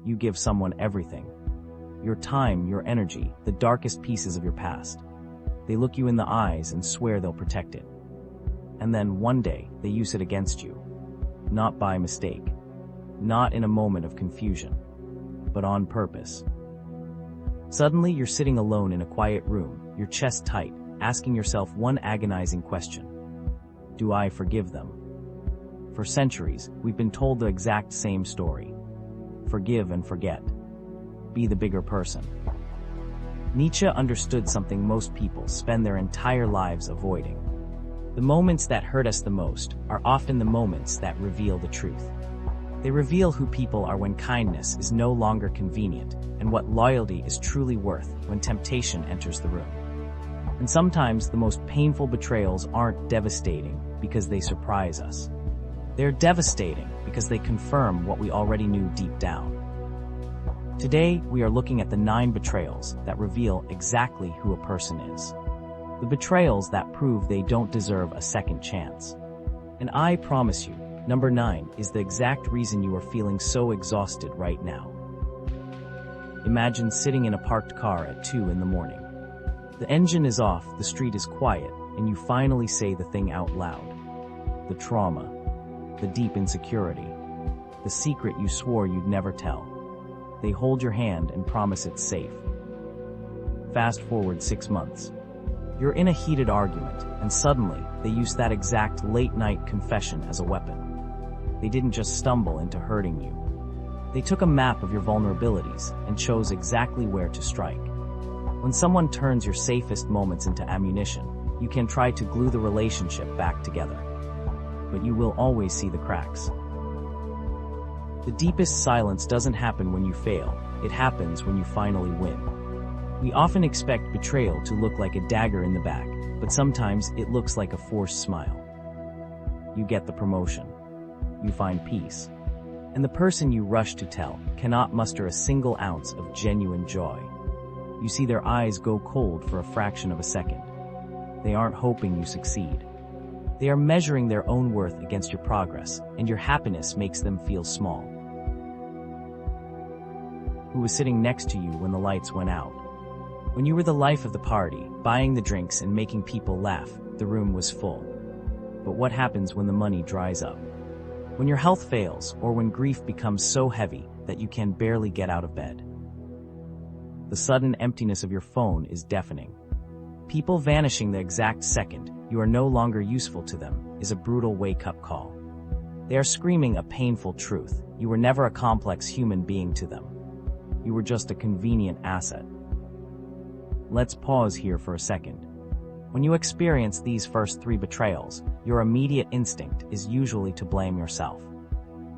You give someone everything. Your time, your energy, the darkest pieces of your past. They look you in the eyes and swear they'll protect it. And then one day, they use it against you. Not by mistake. Not in a moment of confusion. But on purpose. Suddenly, you're sitting alone in a quiet room, your chest tight, asking yourself one agonizing question. Do I forgive them? For centuries, we've been told the exact same story. Forgive and forget. Be the bigger person. Nietzsche understood something most people spend their entire lives avoiding. The moments that hurt us the most are often the moments that reveal the truth. They reveal who people are when kindness is no longer convenient, and what loyalty is truly worth when temptation enters the room. And sometimes the most painful betrayals aren't devastating because they surprise us. They're devastating because they confirm what we already knew deep down. Today, we are looking at the 9 betrayals that reveal exactly who a person is. The betrayals that prove they don't deserve a second chance. And I promise you, number 9 is the exact reason you are feeling so exhausted right now. Imagine sitting in a parked car at 2 in the morning. The engine is off, the street is quiet, and you finally say the thing out loud. The trauma, the deep insecurity, the secret you swore you'd never tell. They hold your hand and promise it's safe. Fast forward 6 months. You're in a heated argument, and suddenly, they use that exact late-night confession as a weapon. They didn't just stumble into hurting you. They took a map of your vulnerabilities and chose exactly where to strike. When someone turns your safest moments into ammunition, you can try to glue the relationship back together. But you will always see the cracks. The deepest silence doesn't happen when you fail, it happens when you finally win. We often expect betrayal to look like a dagger in the back, but sometimes it looks like a forced smile. You get the promotion. You find peace. And the person you rush to tell cannot muster a single ounce of genuine joy. You see their eyes go cold for a fraction of a second. They aren't hoping you succeed. They are measuring their own worth against your progress, and your happiness makes them feel small. Who was sitting next to you when the lights went out? When you were the life of the party, buying the drinks and making people laugh, the room was full. But what happens when the money dries up? When your health fails, or when grief becomes so heavy that you can barely get out of bed? The sudden emptiness of your phone is deafening. People vanishing the exact second you are no longer useful to them is a brutal wake-up call. They are screaming a painful truth. You were never a complex human being to them. You were just a convenient asset. Let's pause here for a second. When you experience these first 3 betrayals, your immediate instinct is usually to blame yourself.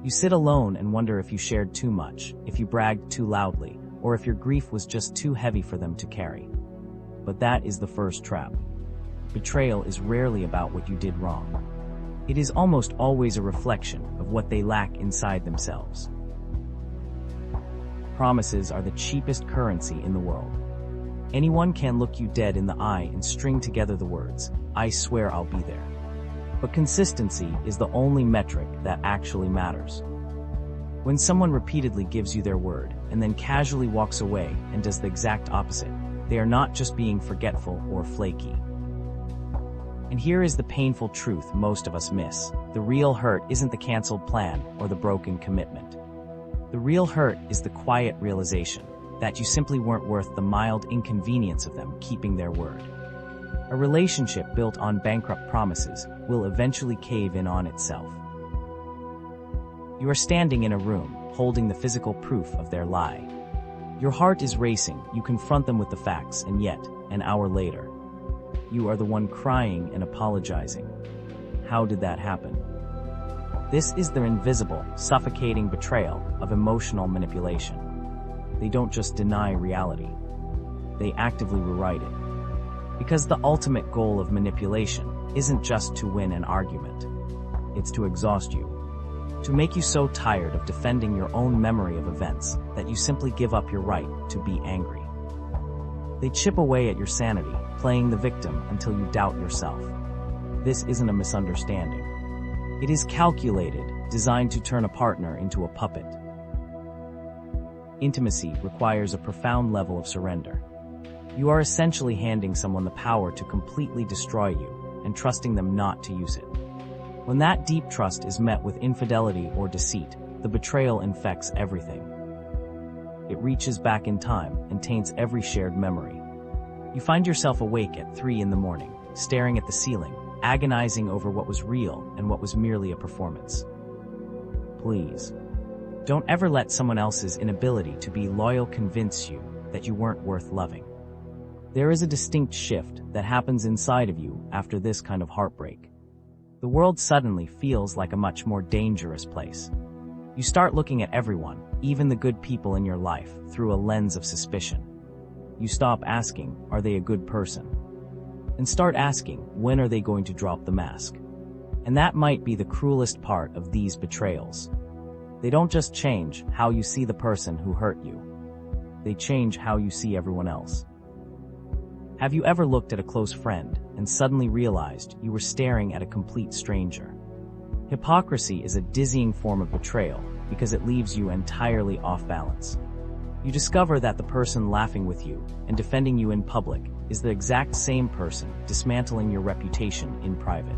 You sit alone and wonder if you shared too much, if you bragged too loudly, or if your grief was just too heavy for them to carry. But that is the first trap. Betrayal is rarely about what you did wrong. It is almost always a reflection of what they lack inside themselves. Promises are the cheapest currency in the world. Anyone can look you dead in the eye and string together the words, "I swear I'll be there." But consistency is the only metric that actually matters. When someone repeatedly gives you their word and then casually walks away and does the exact opposite, they are not just being forgetful or flaky. And here is the painful truth most of us miss. The real hurt isn't the canceled plan or the broken commitment. The real hurt is the quiet realization that you simply weren't worth the mild inconvenience of them keeping their word. A relationship built on bankrupt promises will eventually cave in on itself. You are standing in a room, holding the physical proof of their lie. Your heart is racing, you confront them with the facts, and yet, an hour later, you are the one crying and apologizing. How did that happen? This is the invisible, suffocating betrayal of emotional manipulation. They don't just deny reality. They actively rewrite it. Because the ultimate goal of manipulation isn't just to win an argument. It's to exhaust you. To make you so tired of defending your own memory of events that you simply give up your right to be angry. They chip away at your sanity, playing the victim until you doubt yourself. This isn't a misunderstanding. It is calculated, designed to turn a partner into a puppet. intimacy requires a profound level of surrender. You are essentially handing someone the power to completely destroy you and trusting them not to use it. When that deep trust is met with infidelity or deceit, the betrayal infects everything. It reaches back in time and taints every shared memory. You find yourself awake at 3 a.m, staring at the ceiling, agonizing over what was real and what was merely a performance. Please, don't ever let someone else's inability to be loyal convince you that you weren't worth loving. There is a distinct shift that happens inside of you after this kind of heartbreak. The world suddenly feels like a much more dangerous place. You start looking at everyone, even the good people in your life, through a lens of suspicion. You stop asking, are they a good person? And start asking, when are they going to drop the mask? And that might be the cruelest part of these betrayals. They don't just change how you see the person who hurt you. They change how you see everyone else. Have you ever looked at a close friend and suddenly realized you were staring at a complete stranger? Hypocrisy is a dizzying form of betrayal because it leaves you entirely off balance. You discover that the person laughing with you and defending you in public is the exact same person dismantling your reputation in private.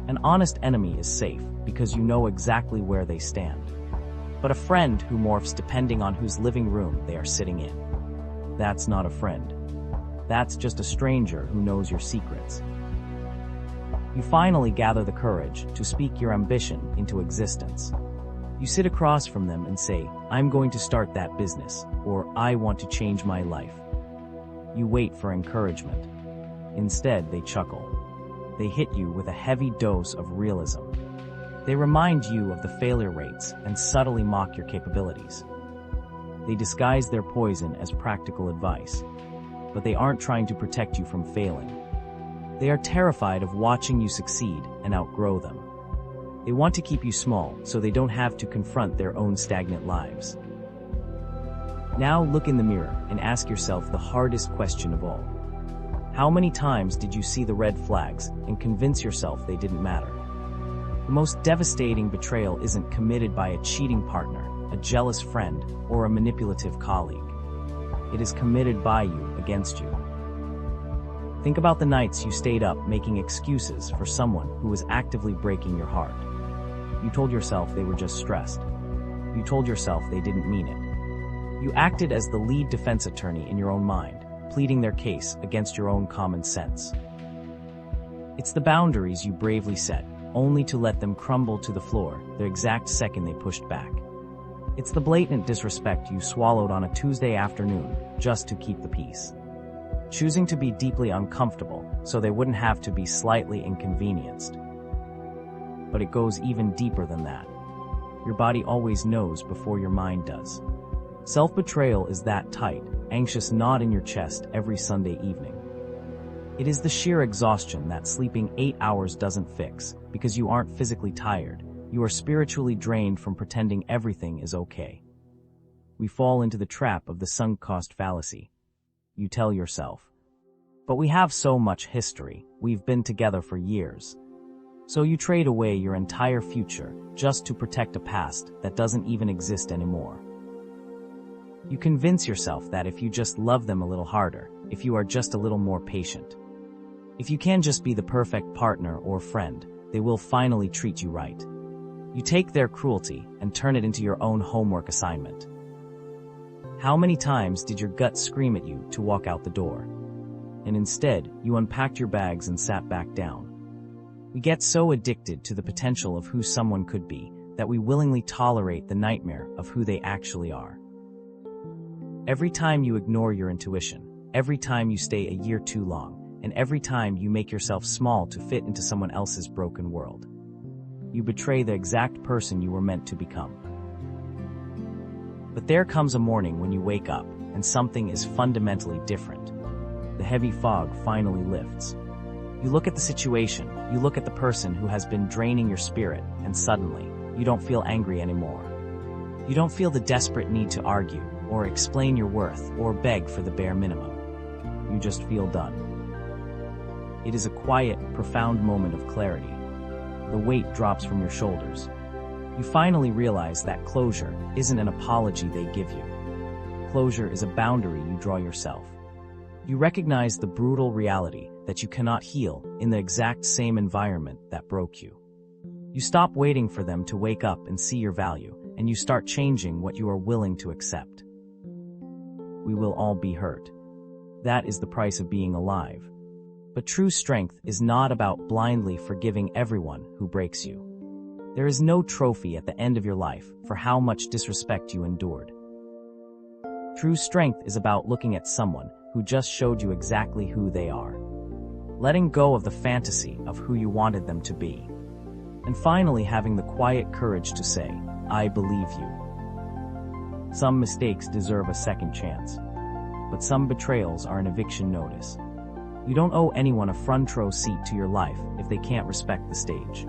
An honest enemy is safe because you know exactly where they stand. But a friend who morphs depending on whose living room they are sitting in, that's not a friend. That's just a stranger who knows your secrets. You finally gather the courage to speak your ambition into existence. You sit across from them and say, I'm going to start that business, or I want to change my life. You wait for encouragement. Instead, they chuckle. They hit you with a heavy dose of realism. They remind you of the failure rates and subtly mock your capabilities. They disguise their poison as practical advice, but they aren't trying to protect you from failing. They are terrified of watching you succeed and outgrow them. They want to keep you small so they don't have to confront their own stagnant lives. Now look in the mirror and ask yourself the hardest question of all. How many times did you see the red flags and convince yourself they didn't matter? The most devastating betrayal isn't committed by a cheating partner, a jealous friend, or a manipulative colleague. It is committed by you against you. Think about the nights you stayed up making excuses for someone who was actively breaking your heart. You told yourself they were just stressed. You told yourself they didn't mean it. You acted as the lead defense attorney in your own mind, pleading their case against your own common sense. It's the boundaries you bravely set, only to let them crumble to the floor the exact second they pushed back. It's the blatant disrespect you swallowed on a Tuesday afternoon just to keep the peace. Choosing to be deeply uncomfortable so they wouldn't have to be slightly inconvenienced. But it goes even deeper than that. Your body always knows before your mind does. Self-betrayal is that tight, anxious knot in your chest every Sunday evening. It is the sheer exhaustion that sleeping 8 hours doesn't fix, because you aren't physically tired. You are spiritually drained from pretending everything is okay. We fall into the trap of the sunk cost fallacy. You tell yourself, but we have so much history, we've been together for years. So you trade away your entire future just to protect a past that doesn't even exist anymore. You convince yourself that if you just love them a little harder, if you are just a little more patient, if you can just be the perfect partner or friend, they will finally treat you right. You take their cruelty and turn it into your own homework assignment. How many times did your gut scream at you to walk out the door? And instead, you unpacked your bags and sat back down. We get so addicted to the potential of who someone could be that we willingly tolerate the nightmare of who they actually are. Every time you ignore your intuition, every time you stay a year too long, and every time you make yourself small to fit into someone else's broken world, you betray the exact person you were meant to become. But there comes a morning when you wake up, and something is fundamentally different. The heavy fog finally lifts. You look at the situation, you look at the person who has been draining your spirit, and suddenly, you don't feel angry anymore. You don't feel the desperate need to argue, or explain your worth, or beg for the bare minimum. You just feel done. It is a quiet, profound moment of clarity. The weight drops from your shoulders. You finally realize that closure isn't an apology they give you. Closure is a boundary you draw yourself. You recognize the brutal reality that you cannot heal in the exact same environment that broke you. You stop waiting for them to wake up and see your value, and you start changing what you are willing to accept. We will all be hurt. That is the price of being alive. But true strength is not about blindly forgiving everyone who breaks you. There is no trophy at the end of your life for how much disrespect you endured. True strength is about looking at someone who just showed you exactly who they are, letting go of the fantasy of who you wanted them to be, and finally having the quiet courage to say, "I believe you." Some mistakes deserve a second chance, but some betrayals are an eviction notice. You don't owe anyone a front row seat to your life if they can't respect the stage.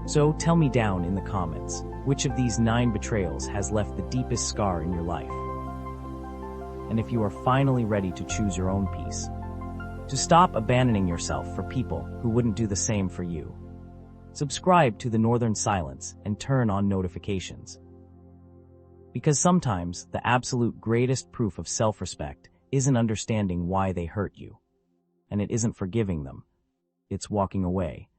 So tell me down in the comments, which of these 9 betrayals has left the deepest scar in your life? And if you are finally ready to choose your own peace, to stop abandoning yourself for people who wouldn't do the same for you, subscribe to the Northern Silence and turn on notifications. Because sometimes the absolute greatest proof of self-respect isn't understanding why they hurt you, and it isn't forgiving them, it's walking away.